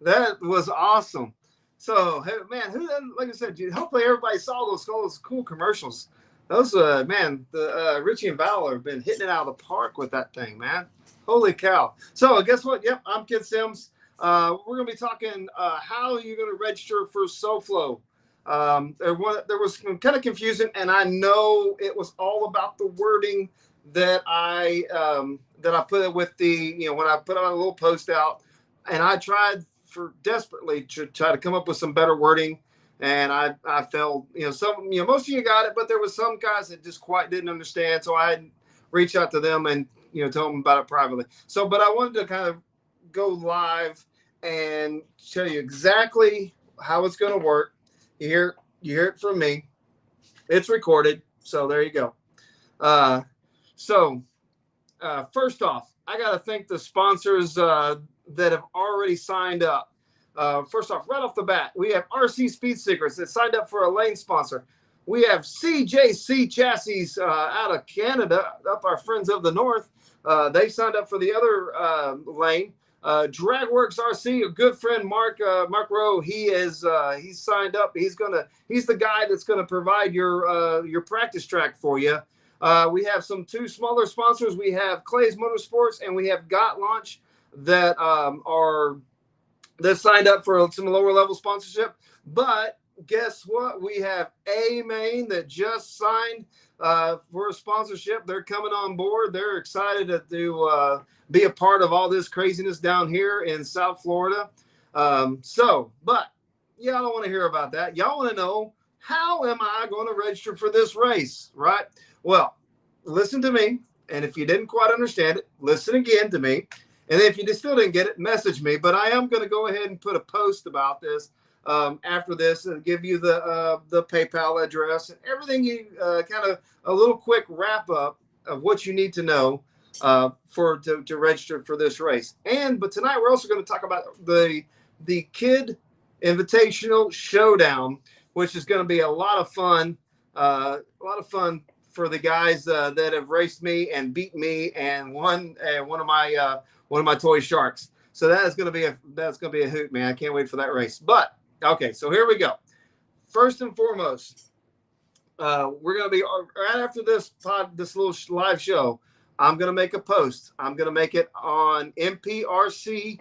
That was awesome. So, hey, man, like I said, dude, hopefully everybody saw those cool commercials. Those, man, the Richie and Val have been hitting it out of the park with that thing, man. Holy cow. So, guess what? Yep, I'm Kid Sims. We're going to be talking how you're going to register for SoFlo. There was kind of confusing, and I know it was all about the wording that I put with when I put out a little post out, and I tried for desperately to try to come up with some better wording, and I felt most of you got it, but there was some guys that just quite didn't understand, so I reached out to them and tell them about it privately. So, but I wanted to kind of go live and show you exactly how it's going to work. You hear it from me. It's recorded, so there you go. First off, I got to thank the sponsors that have already signed up. First off, right off the bat, we have RC Speed Secrets that signed up for a lane sponsor. We have CJC Chassis out of Canada, up our friends of the North. They signed up for the other lane. Dragworks RC, a good friend, Mark Rowe, he's signed up. He's the guy that's gonna provide your practice track for you. We have two smaller sponsors. We have Clay's Motorsports and we have Got Launch that signed up for some lower level sponsorship. But guess what? We have A Main that just signed for a sponsorship. They're coming on board. They're excited to be a part of all this craziness down here in South Florida. But y'all don't want to hear about that. Y'all want to know, how am I going to register for this race, right? Well, listen to me. And if you didn't quite understand it, listen again to me. And if you still didn't get it, message me. But I am going to go ahead and put a post about this after this and give you the PayPal address and everything. Kind of a little quick wrap up of what you need to know to register for this race. But tonight we're also going to talk about the Kidd Invitational Showdown, which is going to be a lot of fun. For the guys that have raced me and beat me and won one of my toy sharks. So that's going to be a hoot, man. I can't wait for that race. But okay, so here we go. First and foremost, we're going to be right after this little live show. I'm going to make a post. I'm going to make it on MPRC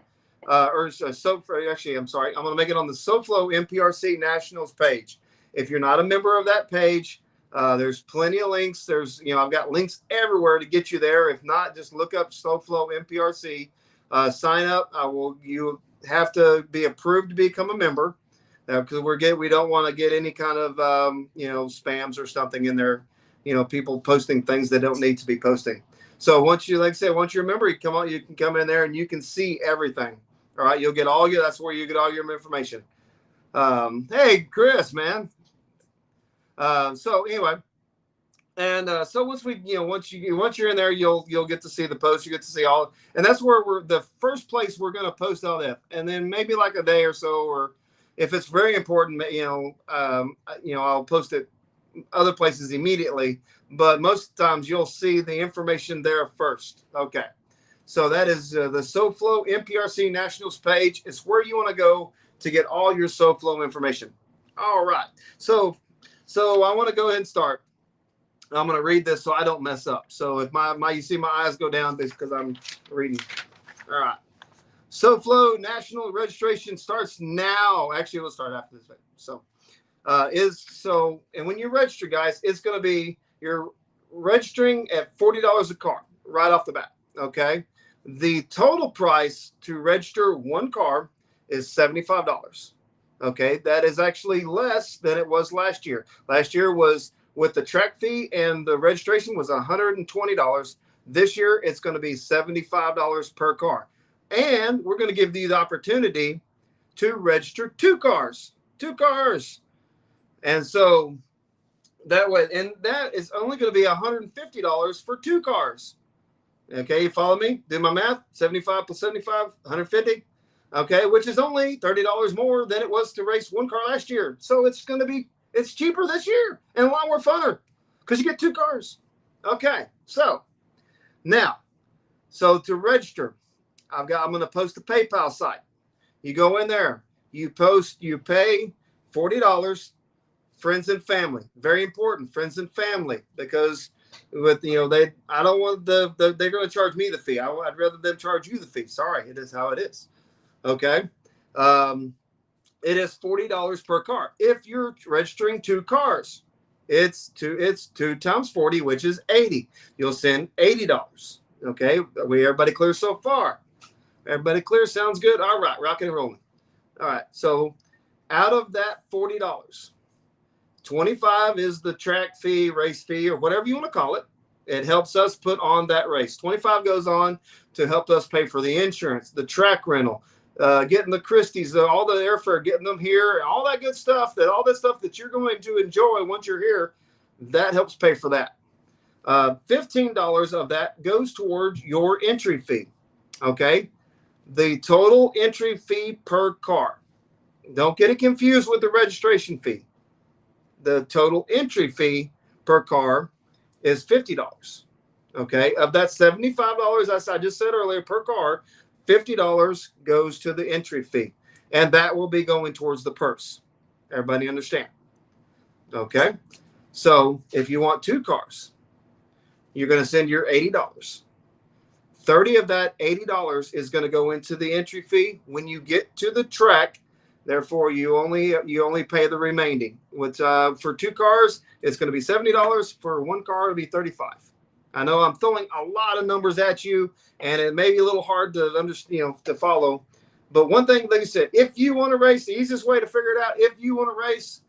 actually, I'm sorry. I'm going to make it on the SoFlo MPRC Nationals page. If you're not a member of that page, there's plenty of links. I've got links everywhere to get you there. If not, just look up SoFlo MPRC. Sign up. You have to be approved to become a member because we don't want to get any kind of spams or something in there. People posting things that don't need to be posting. So once you're a member, you can come in there and you can see everything. All right, that's where you get all your information. Hey, Chris, man. So anyway, and so once you're in there, you'll get to see the post. You get to see all, and that's where the first place we're going to post all that, and then maybe like a day or so, or if it's very important, I'll post it other places immediately. But most times you'll see the information there first. Okay, so that is the SoFlo MPRC Nationals page. It's where you want to go to get all your SoFlo information. All right, so I want to go ahead and start. I'm going to read this so I don't mess up. So if you see my eyes go down, it's because I'm reading. All right. SoFlo national registration starts now. Actually, we'll start after this. And when you register, guys, it's going to be, you're registering at $40 a car right off the bat. Okay. The total price to register one car is $75. Okay, that is actually less than it was last year. Last year was, with the track fee and the registration, was $120. This year, it's going to be $75 per car. And we're going to give you the opportunity to register two cars. And so that way, and that is only going to be $150 for two cars. Okay, you follow me? Do my math? 75 plus 75, 150. Okay, which is only $30 more than it was to race one car last year. So it's cheaper this year and a lot more funner because you get two cars. Okay, so now, to register, I'm going to post the PayPal site. You go in there, you pay $40, friends and family. Very important, friends and family, because with I don't want they're going to charge me the fee. I'd rather them charge you the fee. Sorry, it is how it is. Okay. Um, it is $40 per car. If you're registering 2 cars, it's 2 times 40, which is 80. You'll send $80. Okay. Everybody clear so far? Everybody clear? Sounds good. All right. Rocking and rolling. All right. So out of that $40, 25 is the track fee, race fee, or whatever you want to call it. It helps us put on that race. 25 goes on to help us pay for the insurance, the track rental, getting the Christies, all the airfare, getting them here, all that good stuff, all that stuff that you're going to enjoy once you're here, that helps pay for that. $15 of that goes towards your entry fee. Okay. The total entry fee per car. Don't get it confused with the registration fee. The total entry fee per car is $50. Okay. Of that $75, as I just said earlier, per car, $50 goes to the entry fee. And that will be going towards the purse. Everybody understand? Okay. So if you want 2 cars, you're going to send your $80. 30 of that $80 is going to go into the entry fee when you get to the track. Therefore, you only pay the remaining. For 2 cars, it's going to be $70. For 1 car, it'll be $35. I know I'm throwing a lot of numbers at you, and it may be a little hard to understand, to follow. But one thing, like I said, if you want to race, the easiest way to figure it out, if you want to race,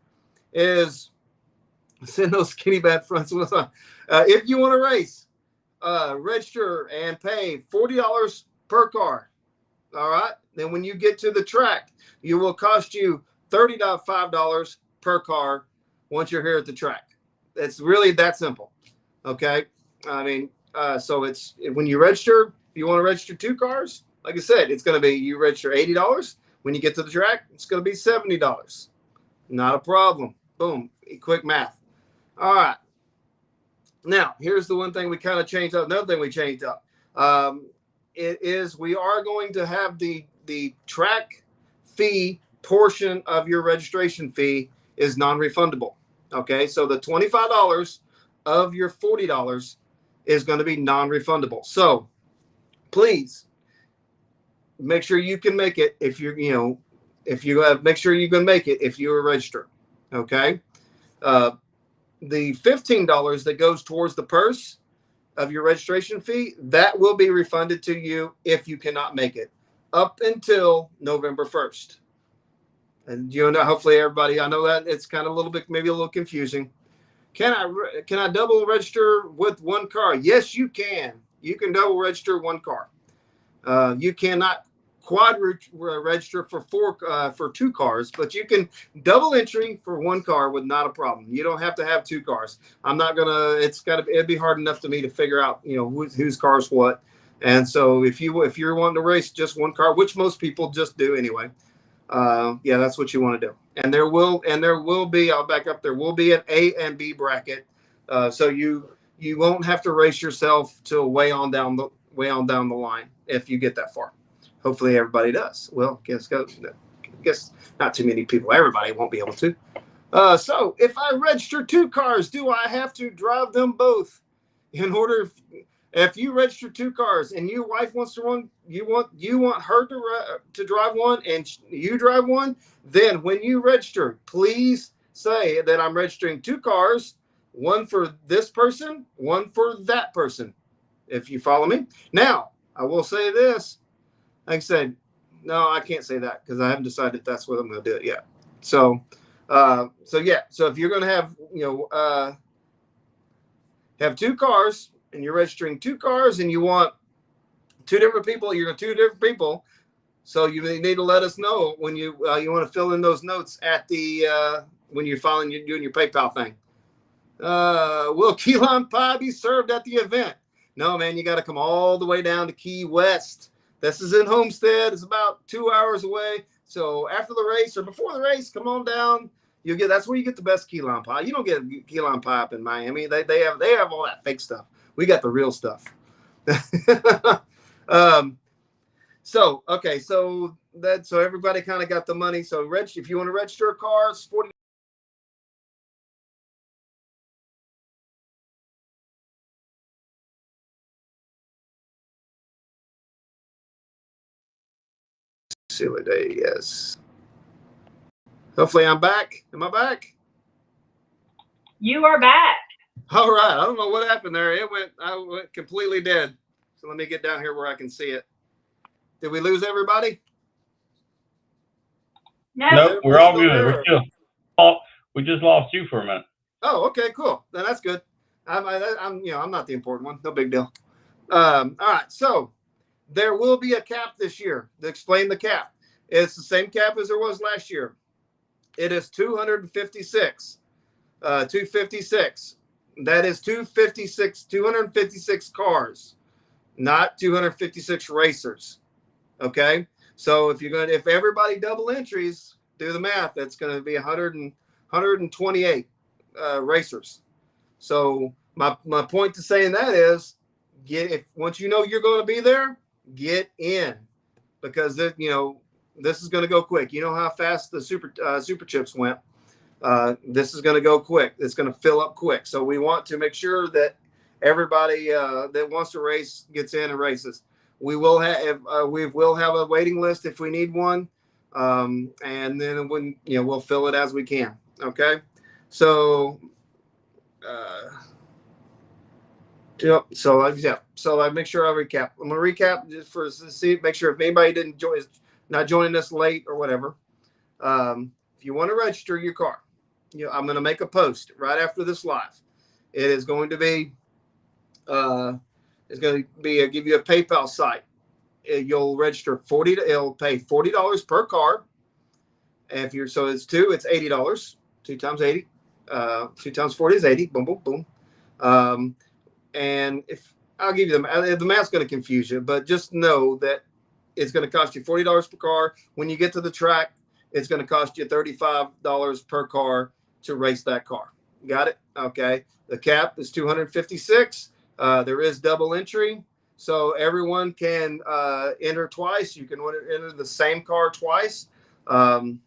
is send those skinny bad fronts. If you want to race, register and pay $40 per car. All right. Then when you get to the track, it will cost you $35 per car once you're here at the track. It's really that simple. Okay. I mean, so it's when you register, if you want to register 2 cars, like I said, it's going to be, you register $80. When you get to the track, it's going to be $70. Not a problem. Boom. Quick math. All right. Now, here's the one thing we kind of changed up. Another thing we changed up. We are going to have the track fee portion of your registration fee is non-refundable. Okay, so the $25 of your $40 is going to be non-refundable. So please make sure you can make it if make sure you can make it if you are registered. Okay, the $15 that goes towards the purse of your registration fee, that will be refunded to you if you cannot make it up until November 1st. And hopefully everybody, I know that it's kind of a little bit, maybe a little confusing. Can I double register with 1 car? Yes, you can. You can double register 1 car. You cannot quad register for 2 cars, but you can double entry for 1 car with not a problem. You don't have to have 2 cars. It'd be hard enough to me to figure out, whose car's what. And so if you're wanting to race just 1 car, which most people just do anyway, that's what you want to do. And there will be, I'll back up, there will be an A and B bracket. So you won't have to race yourself till way on down the line if you get that far. Hopefully everybody does. Well, guess not too many people. Everybody won't be able to. So if I register 2 cars, do I have to drive them both? If you register 2 cars and your wife wants to run, you want her to drive one and you drive one, then when you register, please say that I'm registering 2 cars, 1 for this person, 1 for that person. If you follow me. Now, I will say this. Like I said, no, I can't say that because I haven't decided if that's what I'm going to do it yet. So if you're going to have 2 cars and you're registering 2 cars and you want 2 different people, you're 2 different people. So you need to let us know when you want to fill in those notes at the when you're doing your PayPal thing. Will key lime pie be served at the event? No, man, you got to come all the way down to Key West. This is in Homestead. It's about 2 hours away. So after the race or before the race, come on down. That's where you get the best key lime pie. You don't get key lime pie up in Miami. They have all that fake stuff. We got the real stuff. So so everybody kind of got the money. So if you want to register a car, it's $40. Silly day, yes. Hopefully I'm back. Am I back? You are back. All right. I don't know what happened there. I went completely dead. So let me get down here where I can see it. Did we lose everybody? No. Nope, we're all good. We just lost you for a minute. Oh, okay, cool. Then that's good. I'm not the important one. No big deal. All right. So there will be a cap this year. To explain the cap, it's the same cap as there was last year. It is 256. 256. That is 256 cars, not 256 racers. Okay. So if everybody double entries, do the math, that's going to be 128 racers. So my point to saying that is, once you know you're going to be there, get in, because this is going to go quick. You know how fast the super chips went. This is going to go quick. It's going to fill up quick. So we want to make sure that everybody that wants to race gets in and races. We will have a waiting list if we need one, and then we'll fill it as we can. Okay, so so I make sure I recap. I'm gonna recap just to see, make sure if anybody is not joining us late or whatever. If you want to register your car, I'm going to make a post right after this live. It is going to be, give you a PayPal site. You'll register it'll pay $40 per car. And it's $80. 2 times 80. 2 times 40 is 80. Boom, boom, boom. And if I'll give you the math's going to confuse you, but just know that it's going to cost you $40 per car. When you get to the track, it's going to cost you $35 per car to race that car. Got it? Okay. The cap is 256. There is double entry, so everyone can enter twice. You can enter the same car twice. And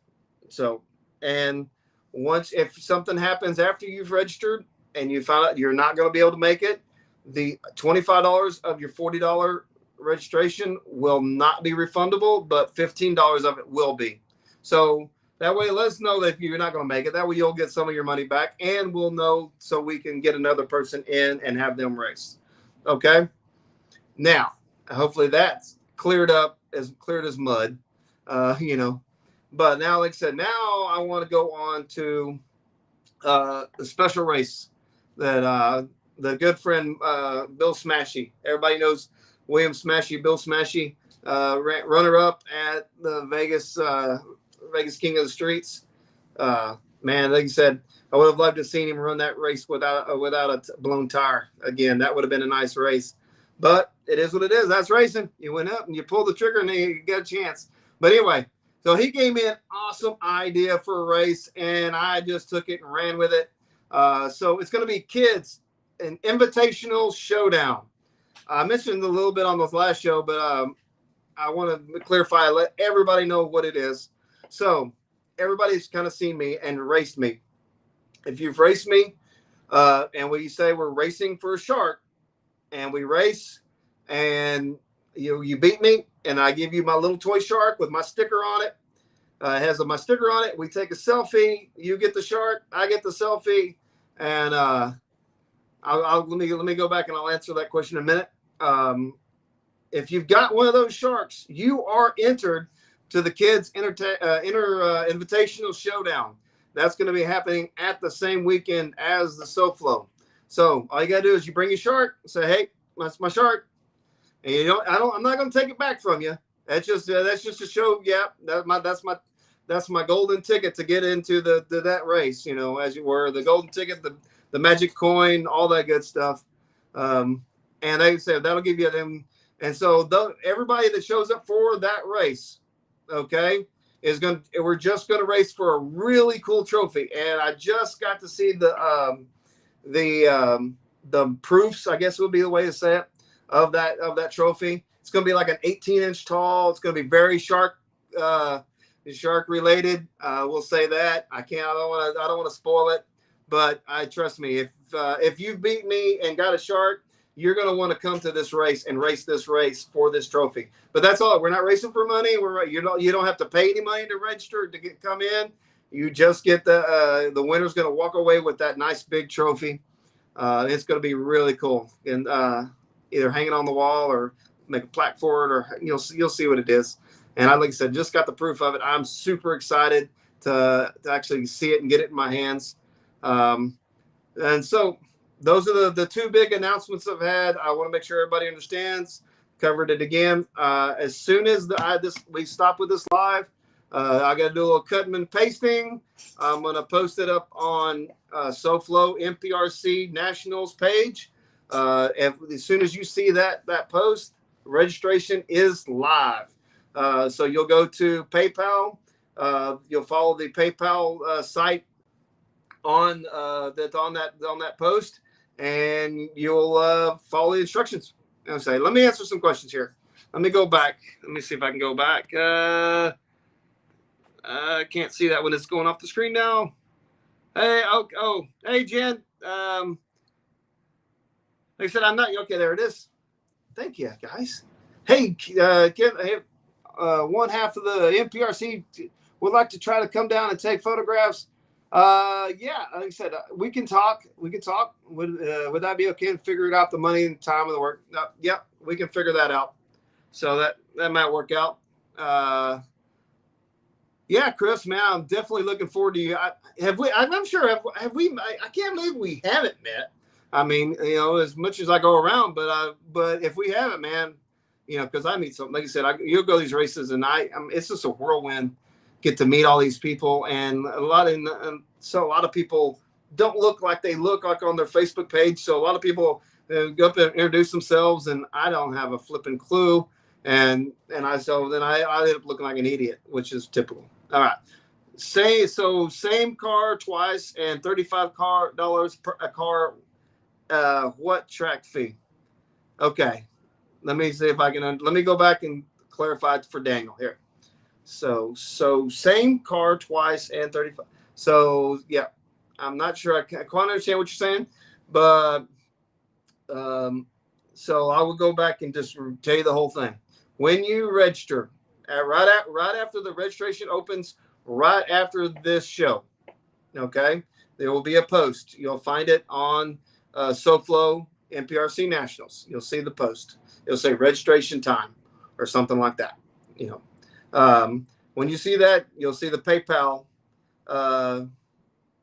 if something happens after you've registered and you find out you're not going to be able to make it, the $25 of your $40 registration will not be refundable, but $15 of it will be. So that way, let us know that if you're not going to make it. That way, you'll get some of your money back, and we'll know so we can get another person in and have them race. Okay. Now, hopefully that's cleared up, as cleared as mud. But now, like I said, now I want to go on to the special race that the good friend Bill Smashy. Everybody knows William Smashy, Bill Smashy, runner-up at the Vegas King of the Streets. Man, like I said, I would have loved to have seen him run that race without a blown tire. Again, that would have been a nice race. But it is what it is. That's racing. You went up and you pulled the trigger and you got a chance. But anyway, so he gave me an awesome idea for a race, and I just took it and ran with it. So it's going to be kids, an invitational showdown. I mentioned a little bit on the last show, but I want to clarify, let everybody know what it is. So everybody's kind of seen me and raced me. If you've raced me, and we say we're racing for a shark, and we race, and you beat me, and I give you my little toy shark with my sticker on it. It has my sticker on it. We take a selfie. You get the shark. I get the selfie. And let me go back and I'll answer that question in a minute. If you've got one of those sharks, you are entered to the kids invitational showdown. That's going to be happening at the same weekend as the SoFlo. So all you got to do is you bring your shark, say, "Hey, that's my shark," and I'm not going to take it back from you. That's just a show. Yeah, that's my golden ticket to get into that race. As you were the golden ticket, the magic coin, all that good stuff. And like I said, that'll give you them. And so everybody that shows up for that race, okay, we're just going to race for a really cool trophy. And I just got to see the proofs, I guess would be the way to say it, of that trophy. It's going to be like an 18-inch tall. It's going to be very shark shark related. We'll say that. I don't want to spoil it, but trust me, if you beat me and got a shark, you're going to want to come to this race and race this race for this trophy. But that's all. We're not racing for money. You don't have to pay any money to register to come in. You just get the winner's going to walk away with that nice big trophy. It's going to be really cool, and either hanging on the wall or make a plaque for it, or you'll see what it is. And like I said, just got the proof of it. I'm super excited to actually see it and get it in my hands. And so those are the two big announcements I've had. I want to make sure everybody understands. Covered it again. As soon as we stop with this live, I got to do a little cutting and pasting. I'm going to post it up on SoFlo MPRC Nationals page. As soon as you see that post, registration is live. So you'll go to PayPal. You'll follow the PayPal site on that post, and you'll follow the instructions. And say, let me answer some questions here. Let me go back. Let me see if I can go back. I can't see that when it's going off the screen now. Hey, hey, Jen. Like I said, I'm not okay. There it is. Thank you, guys. Hey, one half of the MPRC would like to try to come down and take photographs. Yeah, like I said, we can talk. Would that be okay to figure it out? The money and time of the work. Yep, we can figure that out. So that might work out. Yeah, Chris, man, I'm definitely looking forward to you. I'm sure have we? I can't believe we haven't met. I mean, as much as I go around, but if we haven't, man, because I meet something. Like I said, you'll go to these races, and it's just a whirlwind. Get to meet all these people, and so a lot of people don't look like they look like on their Facebook page. So a lot of people go up and introduce themselves, and I don't have a flipping clue. And then I end up looking like an idiot, which is typical. All right. Same car twice and $35 per car. What track fee? Okay. Let me see if I can. Let me go back and clarify it for Daniel here. So same car twice and 35. So yeah, I'm not sure. I quite understand what you're saying, but so I will go back and just tell you the whole thing. When you register, right after the registration opens, right after this show, okay, there will be a post. You'll find it on SoFlo MPRC Nationals. You'll see the post. It'll say registration time or something like that. When you see that, you'll see the PayPal.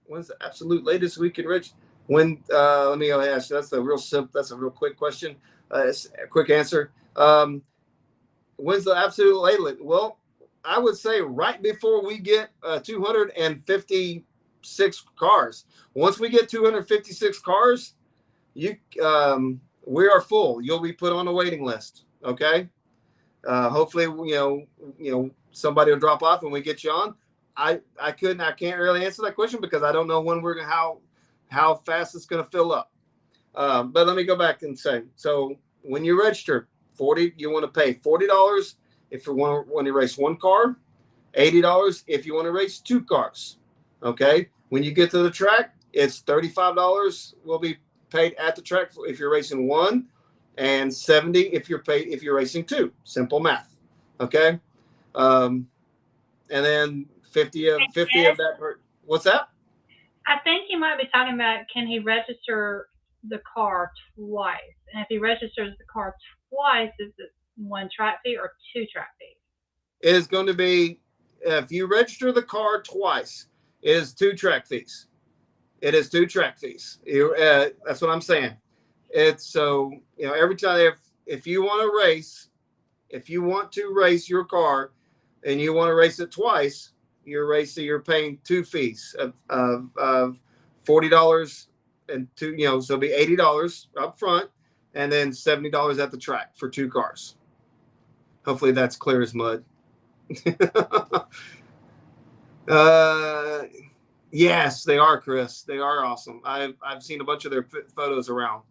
When's the absolute latest we can reach? Let me go ahead. That's a real simple. That's a real quick question. It's a quick answer. When's the absolute latest? Well, I would say right before we get 256 cars. Once we get 256 cars, we are full. You'll be put on a waiting list. Okay. Hopefully, somebody will drop off and we get you on. I can't really answer that question because I don't know when how fast it's going to fill up. But let me go back and say, so when you register, you want to pay $40 if you want to race one car, $80 if you want to race two cars. Okay. When you get to the track, it's $35 will be paid at the track if you're racing one, and $70 if you're racing two. Simple math. Okay. And then 50 of that. What's that? I think you might be talking about, can he register the car twice? And if he registers the car twice, is it one track fee or two track fees? It is going to be, if you register the car twice, it is two track fees. It is two track fees. That's what I'm saying. It's so, every time, if you want to race your car and you want to race it twice, you're paying two fees of $40 and two, so it'll be $80 up front and then $70 at the track for two cars. Hopefully that's clear as mud. Yes, they are, Chris. They are awesome. I've seen a bunch of their photos around.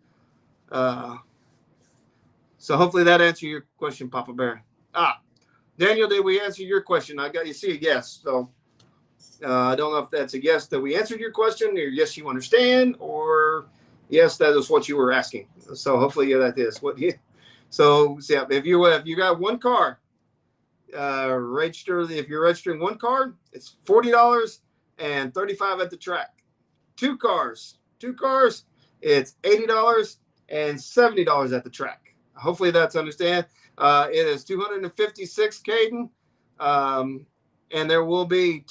So hopefully that answers your question, Papa Bear. Daniel, did we answer your question? I got you see a yes. So I don't know if that's a yes that we answered your question, or yes you understand, or yes that is what you were asking. So hopefully yeah, that is what you. So yeah, if you got one car, register. If you're registering one car, it's $40 and $35 at the track. Two cars, it's $80 and $70 at the track. Hopefully that's understand. It is 256, Caden. And there will be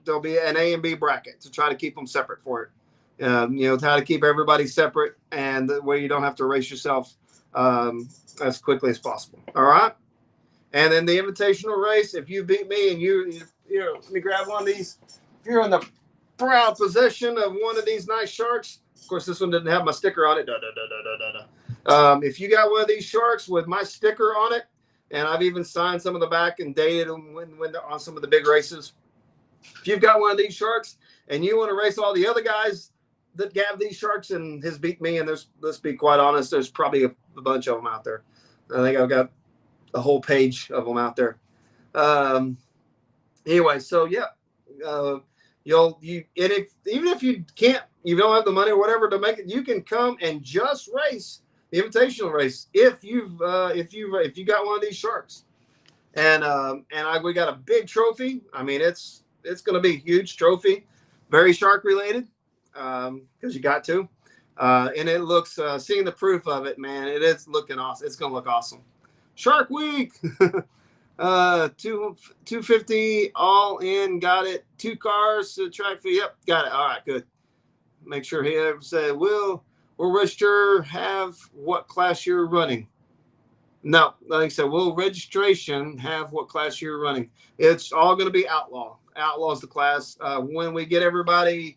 there'll be an A and B bracket to try to keep them separate for it. Try to keep everybody separate, and the way you don't have to race yourself as quickly as possible. All right. And then the invitational race, if you beat me and you let me grab one of these. If you're in the proud possession of one of these nice sharks, of course, this one didn't have my sticker on it. If you got one of these sharks with my sticker on it, and I've even signed some of the back and dated them when they're on some of the big races. If you've got one of these sharks and you want to race all the other guys that have these sharks and has beat me, and let's be quite honest, there's probably a bunch of them out there. I think I've got a whole page of them out there. Anyway, so yeah, even if you don't have the money or whatever to make it, you can come and just race the invitational race if you got one of these sharks. And we got a big trophy. I mean, it's going to be a huge trophy, very shark related, because you got to. And it looks, seeing the proof of it, man, it is looking awesome. It's going to look awesome. Shark Week. 250 all in, got it. 2 cars to the track fee. Yep, got it. All right, good. Make sure he ever said, will register have what class you're running? No, like I said, will registration have what class you're running? It's all going to be outlaw. Outlaw is the class. When we get everybody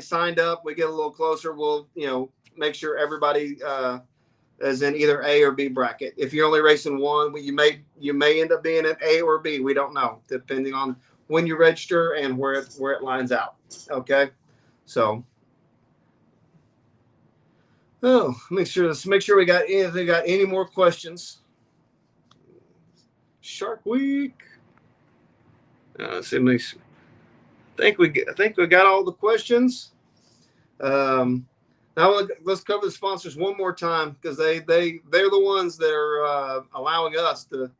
signed up, we get a little closer. We'll make sure everybody is in either A or B bracket. If you're only racing one, you may end up being an A or B. We don't know, depending on when you register and where it lines out. Okay, so make sure we got any more questions. Shark Week. I think we got all the questions. Now let's cover the sponsors one more time, because they're the ones that are allowing us to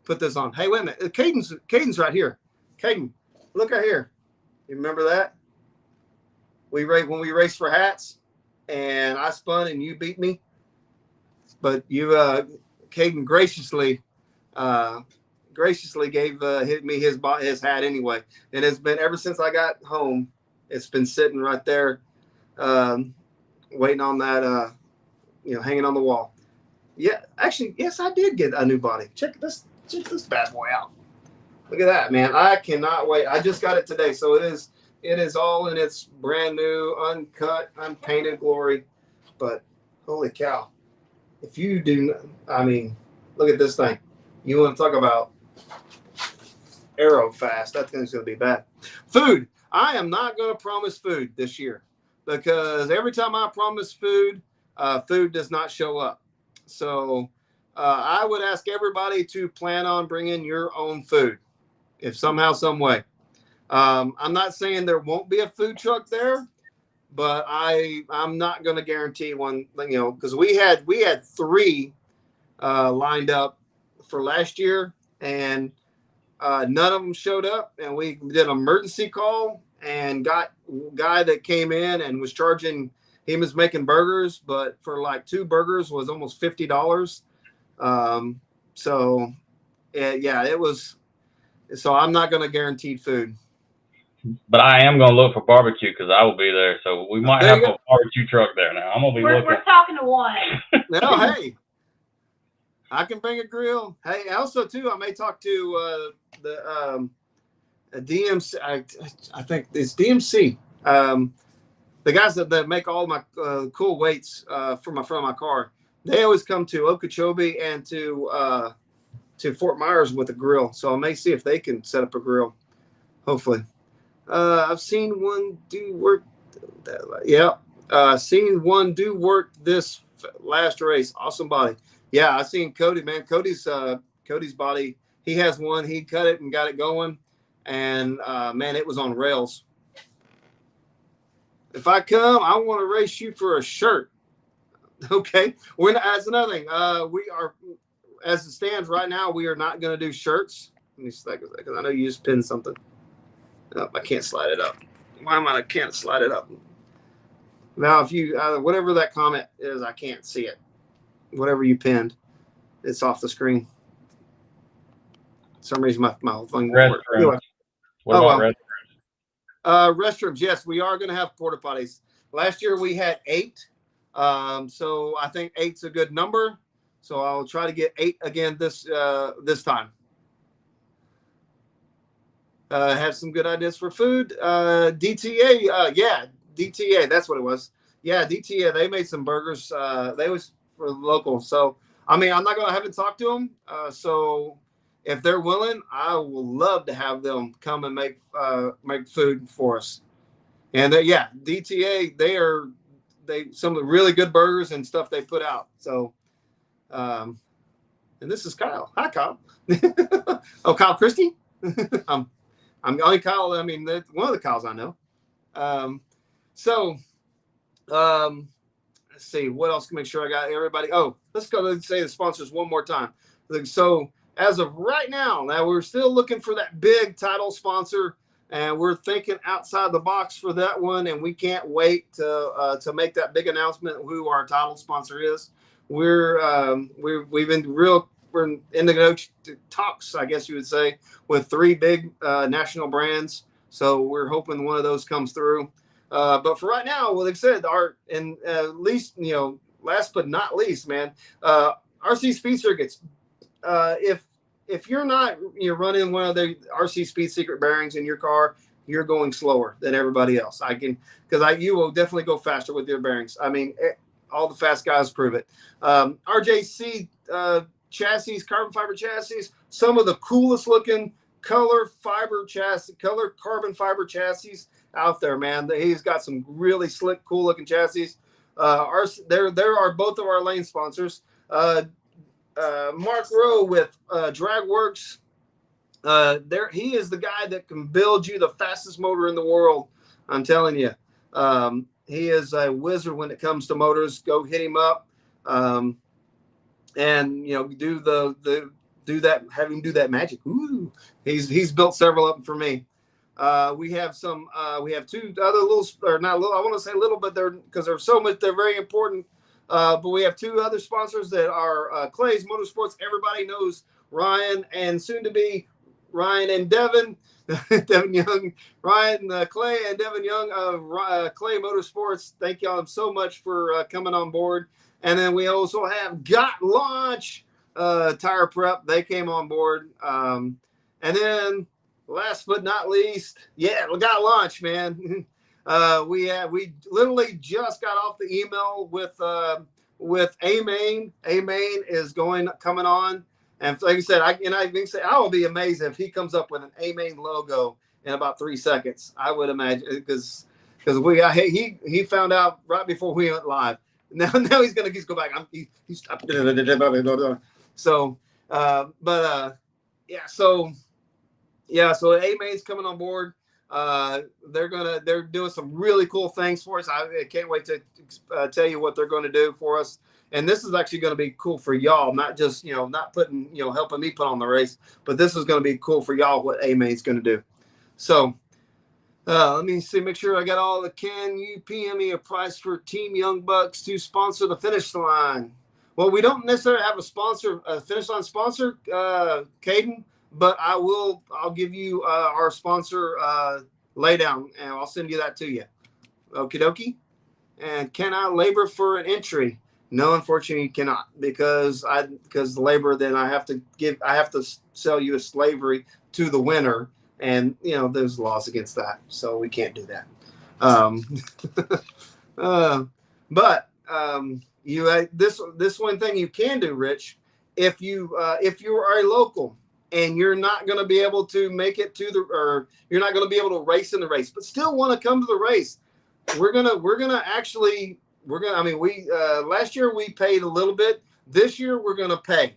put this on. Hey, wait a minute. Caden's right here. Caden, look right here. You remember that? When we raced for hats, and I spun and you beat me, but Caden graciously gave me his hat anyway, and it's been ever since I got home. It's been sitting right there. Waiting on that, hanging on the wall. Yeah, actually, yes, I did get a new body. Check this bad boy out. Look at that, man. I cannot wait. I just got it today, so it is all in its brand new, uncut, unpainted glory. But holy cow, if you do, I mean, look at this thing. You want to talk about aero fast? That thing's going to be bad. Food. I am not going to promise food this year, because every time I promise food, food does not show up. So I would ask everybody to plan on bringing your own food, if somehow, some way. I'm not saying there won't be a food truck there, but I'm not going to guarantee one. Because we had 3 lined up for last year, and none of them showed up, and we did an emergency call and got a guy that came in and was charging. He was making burgers, but for like 2 burgers was almost $50. So it was. So I'm not going to guarantee food. But I am going to look for barbecue, because I will be there. So we might have a barbecue truck there now. I'm going to be looking. We're talking to one. No, hey, I can bring a grill. Hey, also too, I may talk to the DMC. I think it's DMC. The guys that make all my cool weights for my car. They always come to Okeechobee and to Fort Myers with a grill. So I may see if they can set up a grill. Hopefully. I've seen one do work. Seen one do work this last race. Awesome body. Yeah, I seen Cody, man. Cody's body He has one. He cut it and got it going, and man, it was on rails. If I come, I want to race you for a shirt. Okay, that's another thing. We are, as it stands right now, we are not going to do shirts. Let me see, because I know you just pinned something. Oh, I can't slide it up. Why am I? I can't slide it up. Now, if you whatever that comment is, I can't see it. Whatever you pinned, it's off the screen. For some reason, my whole thing won't work. Anyway. What about restrooms? Restrooms, yes, we are going to have porta potties. Last year we had 8, so I think 8's a good number. So I'll try to get 8 again this time. Have some good ideas for food. DTA, yeah, DTA, that's what it was. Yeah, DTA, they made some burgers. They was for local. So I mean, I haven't talked to them. So if they're willing, I will love to have them come and make food for us. And yeah, DTA, they some of the really good burgers and stuff they put out. So, and this is Kyle. Hi, Kyle. Oh, Kyle Christie. I'm only Kyle. I mean, one of the Kyles I know. Let's see what else can make sure I got everybody. Oh, let's go. Let's say the sponsors one more time. So as of right now we're still looking for that big title sponsor, and we're thinking outside the box for that one. And we can't wait to make that big announcement who our title sponsor is. We've been we're in the talks, I guess you would say, with 3 big national brands. So we're hoping one of those comes through. But for right now, well, like I said, least, last but not least, man, RC Speed Circuits. If you're not running one of the RC Speed Secret bearings in your car, you're going slower than everybody else. You will definitely go faster with your bearings. I mean, all the fast guys prove it. RJC chassis, carbon fiber chassis, some of the coolest looking color carbon fiber chassis out there, man. He's got some really slick, cool looking chassis. There are both of our lane sponsors. Mark Rowe with Dragworks. He is the guy that can build you the fastest motor in the world. I'm telling you, he is a wizard when it comes to motors. Go hit him up, and do that. Have him do that magic. Ooh, he's built several of them for me. We have 2 other little, or not little. I want to say little, but they're so much. They're very important. But we have 2 other sponsors that are Clay's Motorsports. Everybody knows Ryan, and soon to be Ryan and Devin, Devin Young, Ryan, Clay, and Devin Young of Clay Motorsports. Thank y'all so much for coming on board. And then we also have Got Launch Tire Prep. They came on board. And then last but not least, yeah, we got Launch, man. We literally just got off the email with A-Main. A-Main is coming on, and like I said, I will be amazed if he comes up with an A-Main logo in about 3 seconds. I would imagine, because he found out right before we went live. Now he's go back. He's stopped. So, so A-Main's coming on board. They're doing some really cool things for us. I can't wait to tell you what they're going to do for us. And this is actually going to be cool for y'all, not just, not putting, helping me put on the race, but this is going to be cool for y'all what A-Main's going to do. So, let me see, make sure I got all the, can you PM me a price for Team Young Bucks to sponsor the finish line? Well, we don't necessarily have a finish line sponsor, Caden, but I'll give you our sponsor laydown, and I'll send you that to you. Okie dokie. And can I labor for an entry? No, unfortunately, you cannot, because the labor, then I have to sell you a slavery to the winner, and there's laws against that, so we can't do that. This one thing you can do, Rich, if you are a local and you're not going to be able to make it or you're not going to be able to race in the race, but still want to come to the race, last year we paid a little bit. This year we're going to pay.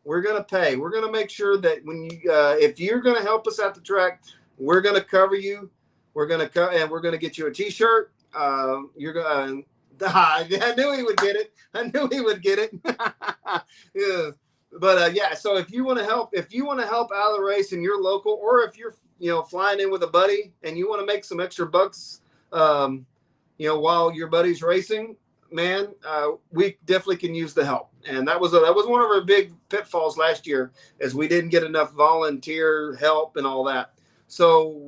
we're going to pay. We're going to make sure that when you, if you're going to help us at the track, we're going to cover you. We're going to and we're going to get you a T-shirt. You're going. I knew he would get it. I knew he would get it. Yeah. But yeah, so if you want to help out of the race and you're local, or if you're flying in with a buddy and you want to make some extra bucks, while your buddy's racing, man, we definitely can use the help. And that was one of our big pitfalls last year, is we didn't get enough volunteer help and all that. So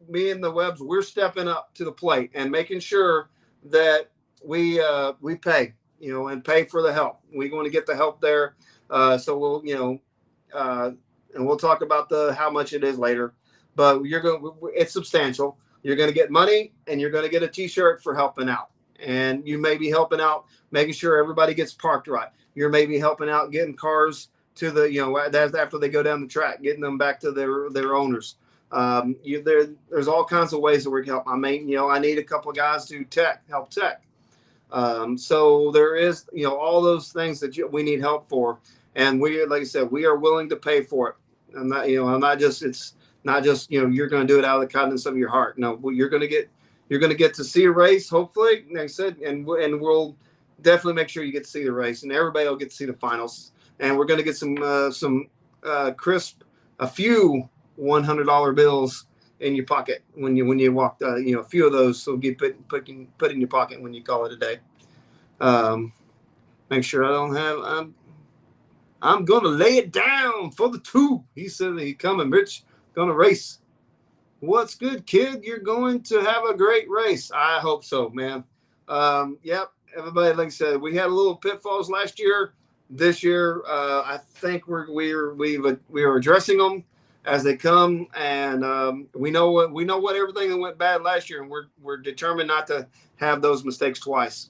me and the Webbs, we're stepping up to the plate and making sure that we pay, and pay for the help. We're going to get the help there. So we'll, and we'll talk about how much it is later, but it's substantial. You're going to get money, and you're going to get a T-shirt for helping out. And you may be helping out, making sure everybody gets parked right. You're maybe helping out getting cars to the, after they go down the track, getting them back to their owners. There's all kinds of ways that we can help. I need a couple of guys to help tech. So there is, all those things that we need help for. And like I said, we are willing to pay for it. And that, it's not just, you're going to do it out of the kindness of your heart. No, you're going to get to see a race, hopefully, like I said, and we'll definitely make sure you get to see the race, and everybody will get to see the finals. And we're going to get some crisp, a few $100 bills in your pocket when you walk, a few of those. So get put in your pocket when you call it a day. Make sure I don't have, I'm going to lay it down for the two. He said he coming, Rich, going to race. What's good, kid? You're going to have a great race. I hope so, man. Yep. Everybody, like I said, we had a little pitfalls last year. This year, I think we are addressing them as they come, and we know what everything that went bad last year, and we're determined not to have those mistakes twice.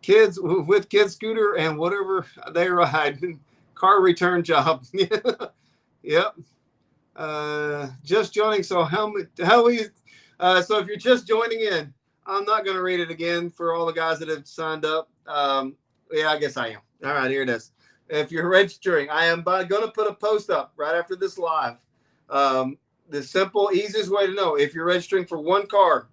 Kids with Kid Scooter and whatever they ride, car return job. Yep. Just joining. So so if you're just joining in, I'm not going to read it again for all the guys that have signed up. Yeah, I guess I am. All right, here it is. If you're registering, I am going to put a post up right after this live. The simple, easiest way to know if you're registering for one car.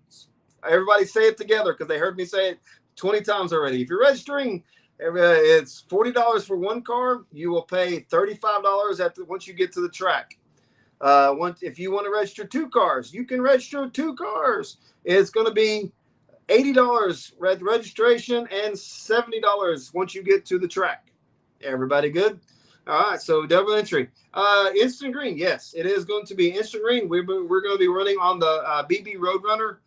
Everybody say it together, because they heard me say it 20 times already. If you're registering, it's $40 for one car. You will pay $35 once you get to the track. If you want to register two cars, you can register two cars. It's going to be $80 registration and $70 once you get to the track. Everybody good? All right, so double entry. Instant green, yes, it is going to be instant green. We're going to be running on the BB Roadrunner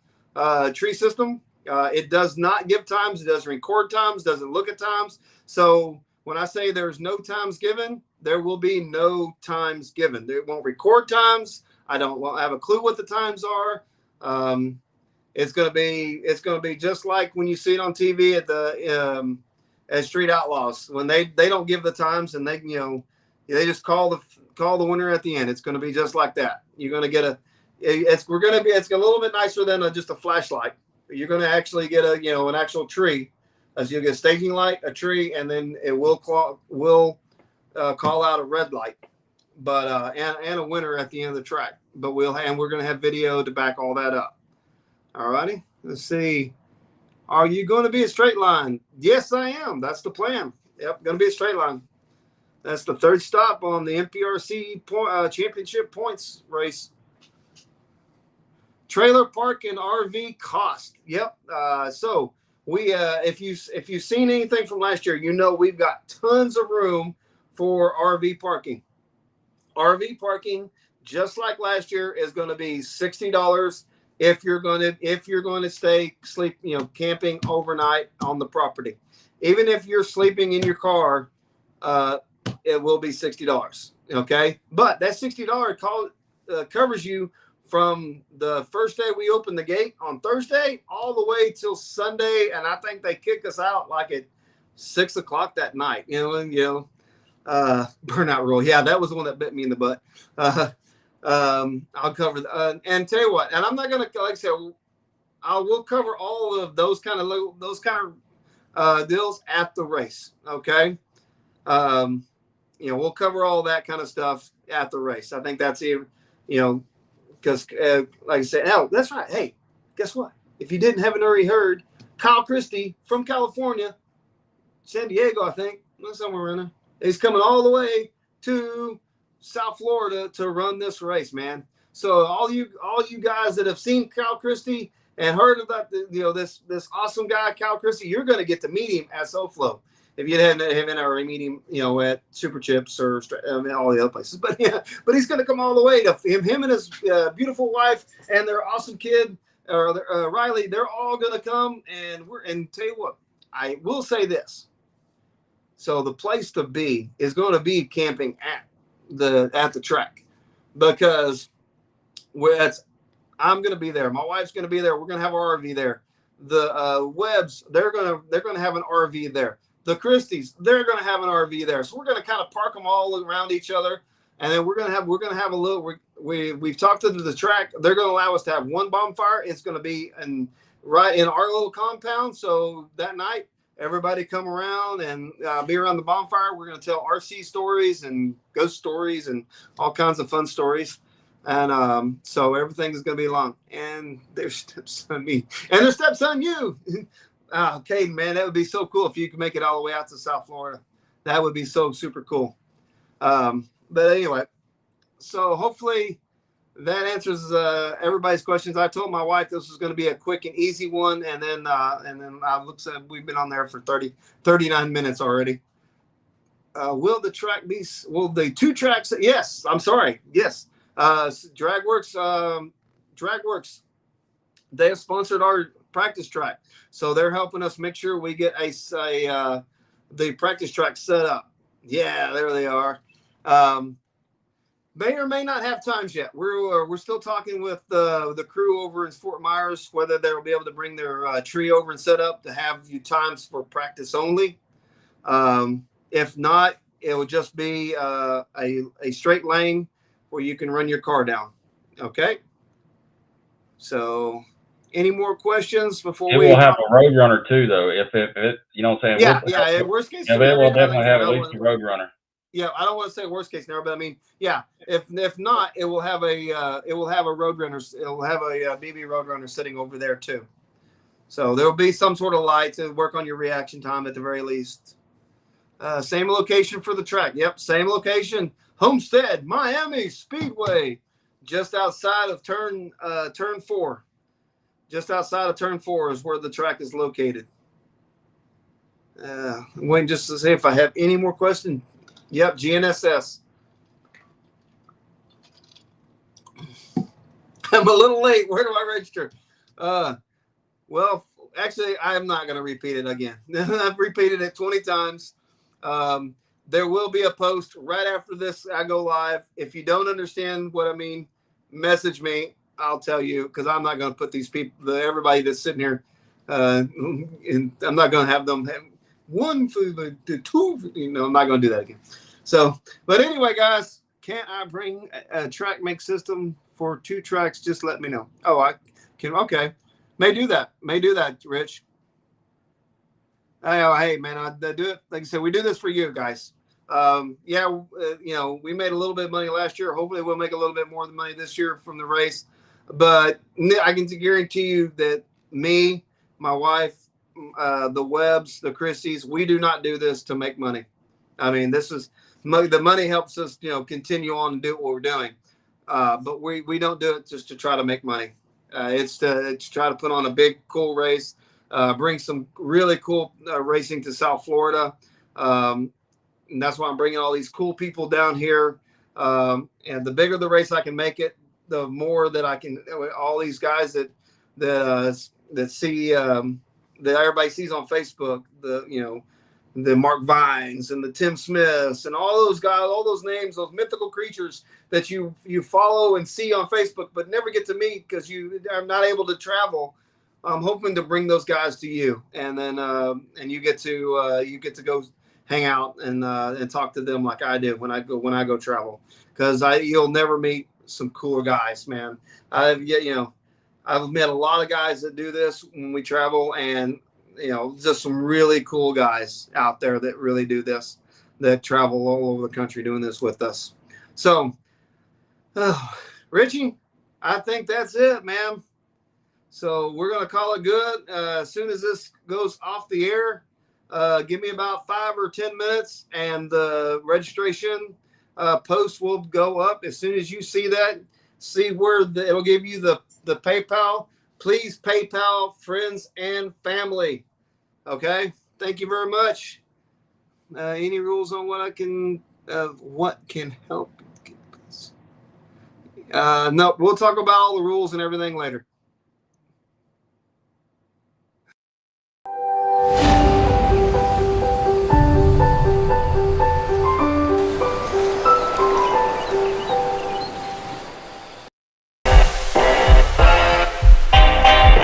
tree system. It does not give times. It doesn't record times, doesn't look at times. So when I say there's no times given, there will be no times given. It won't record times. I won't have a clue what the times are. It's gonna be just like when you see it on TV at Street Outlaws, when they don't give the times, and they just call the winner at the end. It's gonna be just like that. You're gonna get it's a little bit nicer than just a flashlight. You're gonna actually get an actual tree. As you get a staging light, a tree, and then it will call out a red light, but and a winner at the end of the track. But we're going to have video to back all that up. All righty, let's see. Are you going to be a straight line? Yes, I am. That's the plan. Yep, going to be a straight line. That's the third stop on the MPRC championship points race. Trailer park and RV cost. Yep. So we, if you've seen anything from last year, we've got tons of room for RV parking. RV parking, just like last year, is going to be $60 if you're going to sleep, camping overnight on the property. Even if you're sleeping in your car, it will be $60. Okay, but that $60 covers you from the first day we open the gate on Thursday all the way till Sunday, and I think they kick us out like at 6 o'clock that night. Burnout rule. Yeah, that was the one that bit me in the butt. I'll cover and tell you what. And I'm not gonna, like I said, I will cover all of those kind of deals at the race. Okay. we'll cover all that kind of stuff at the race. I think that's even, because like I said, oh, that's right. Hey, guess what? If you didn't haven't already heard, Kyle Christie from California, San Diego, I think, somewhere around there, he's coming all the way to South Florida to run this race, man. So all you guys that have seen Kyle Christie and heard about this awesome guy, Kyle Christie, you're going to get to meet him at SoFlo. If you haven't already meet him, at Super Chips or all the other places, but he's going to come all the way to him and his beautiful wife and their awesome kid, Riley. They're all going to come, and tell you what, I will say this. So the place to be is going to be camping at the track, because I'm going to be there. My wife's going to be there. We're going to have our RV there. The Webbs, they're going to have an RV there. The Christies, they're going to have an RV there. So we're going to kind of park them all around each other, and then we're going to have a little. We've talked to the track. They're going to allow us to have one bonfire. It's going to be right in our little compound. So that night, everybody come around and be around the bonfire. We're going to tell RC stories and ghost stories and all kinds of fun stories. And so everything is going to be long. And their steps on me. And their steps on you. Caden, man, that would be so cool if you could make it all the way out to South Florida. That would be so super cool. But anyway, so hopefully that answers everybody's questions. I told my wife this was going to be a quick and easy one, and then looks like we've been on there for 39 minutes already. Will the two tracks? Yes, I'm sorry. Yes, Dragworks. They have sponsored our practice track, so they're helping us make sure we get the practice track set up. Yeah, there they are. May or may not have times yet. We're still talking with the crew over in Fort Myers whether they'll be able to bring their tree over and set up to have times for practice only. If not, it will just be a straight lane where you can run your car down. Okay. So, any more questions before we? It will have a road runner too, though. If it, you know what I'm saying? Yeah. Worst case, yeah, they will definitely have at least a road runner. Yeah, I don't want to say worst case scenario, but I mean, yeah. If not, it will have a road runner. It will have a BB road runner sitting over there too. So there will be some sort of light to work on your reaction time at the very least. Same location for the track. Yep, same location. Homestead, Miami Speedway, just outside of turn 4. Just outside of turn 4 is where the track is located. I'm waiting just to see if I have any more questions. Yep, GNSS. I'm a little late. Where do I register? Well, actually, I'm not going to repeat it again. I've repeated it 20 times. There will be a post right after this. I go live. If you don't understand what I mean, message me. I'll tell you, because I'm not going to put these people, everybody that's sitting here, and I'm not going to have them have one for the two. I'm not going to do that again. So, but anyway, guys, can't I bring a track make system for 2 tracks? Just let me know. Oh, I can. Okay, may do that, Rich. Hey, man, I do it. Like I said, we do this for you guys. We made a little bit of money last year. Hopefully, we'll make a little bit more of the money this year from the race. But I can guarantee you that me, my wife, the Webbs, the Christies, we do not do this to make money. I mean, this is the money helps us, continue on and do what we're doing. But we don't do it just to try to make money. It's to try to put on a big, cool race, bring some really cool racing to South Florida. And that's why I'm bringing all these cool people down here. And the bigger the race I can make it, the more that I can, all these guys that see, that everybody sees on Facebook, the Mark Vines and the Tim Smiths and all those guys, all those names, those mythical creatures that you follow and see on Facebook, but never get to meet because you are not able to travel. I'm hoping to bring those guys to you, and then and you get to go hang out and talk to them like I did when I go travel, because you'll never meet some cooler guys, man. I've met a lot of guys that do this when we travel, and just some really cool guys out there that really do this. that travel all over the country doing this with us. So, Richie, I think that's it, man. So we're going to call it good. As soon as this goes off the air, give me about 5 or 10 minutes, and the registration post will go up. As soon as you see that, see where it'll give you the PayPal. Please PayPal friends and family. Okay. Thank you very much. Any rules on what can help? No, we'll talk about all the rules and everything later.